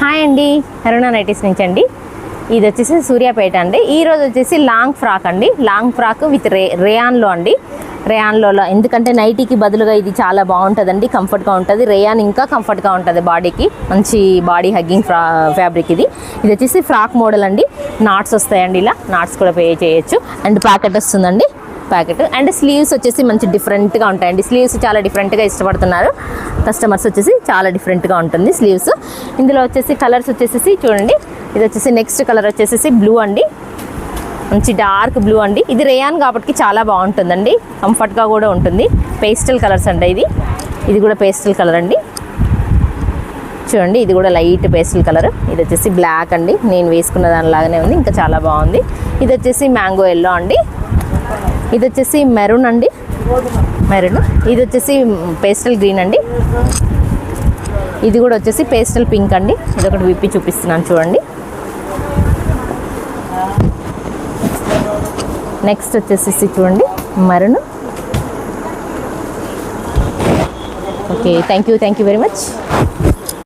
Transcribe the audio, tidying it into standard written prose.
Hi అండి, అరుణ nighties నుంచి అండి. ఇది వచ్చేసి సూర్యాపేట అండి. ఈరోజు వచ్చేసి లాంగ్ ఫ్రాక్ అండి. లాంగ్ ఫ్రాక్ విత్ రేయాన్లో అండి. రేయాన్లో ఎందుకంటే నైటీకి బదులుగా ఇది చాలా బాగుంటుందండి, కంఫర్ట్గా ఉంటుంది. రేయాన్ ఇంకా కంఫర్ట్గా ఉంటుంది బాడీకి, మంచి బాడీ హగ్గింగ్ ఫ్యాబ్రిక్ ఇది. ఇది వచ్చేసి ఫ్రాక్ మోడల్ అండి. నాట్స్ వస్తాయండి, ఇలా నాట్స్ కూడా పే చేయొచ్చు. అండ్ ప్యాకెట్ వస్తుందండి, ప్యాకెట్. అండ్ స్లీవ్స్ వచ్చేసి మంచి డిఫరెంట్గా ఉంటాయండి. స్లీవ్స్ చాలా డిఫరెంట్గా ఇష్టపడుతున్నారు కస్టమర్స్, వచ్చేసి చాలా డిఫరెంట్గా ఉంటుంది స్లీవ్స్. ఇందులో వచ్చేసి కలర్స్ వచ్చేసి చూడండి. ఇది వచ్చేసి నెక్స్ట్ కలర్ వచ్చేసి బ్లూ అండి, మంచి డార్క్ బ్లూ అండి. ఇది రేయాన్ కాబట్టి చాలా బాగుంటుందండి, కంఫర్ట్గా కూడా ఉంటుంది. పేస్టల్ కలర్స్ అండి. ఇది కూడా పేస్టల్ కలర్ అండి. చూడండి, ఇది కూడా లైట్ పేస్టల్ కలర్. ఇది వచ్చేసి బ్లాక్ అండి, నేను వేసుకున్న దానిలాగానే ఉంది, ఇంకా చాలా బాగుంది. ఇది వచ్చేసి మ్యాంగో ఎల్లో అండి. ఇది వచ్చేసి మెరూన్ అండి, మెరూన్. ఇది వచ్చేసి పేస్టల్ గ్రీన్ అండి. ఇది కూడా వచ్చేసి పేస్టల్ పింక్ అండి. ఇది ఒకటి విప్పి చూపిస్తున్నాను చూడండి. నెక్స్ట్ వచ్చేసి చూడండి maroon. Okay, thank you very much.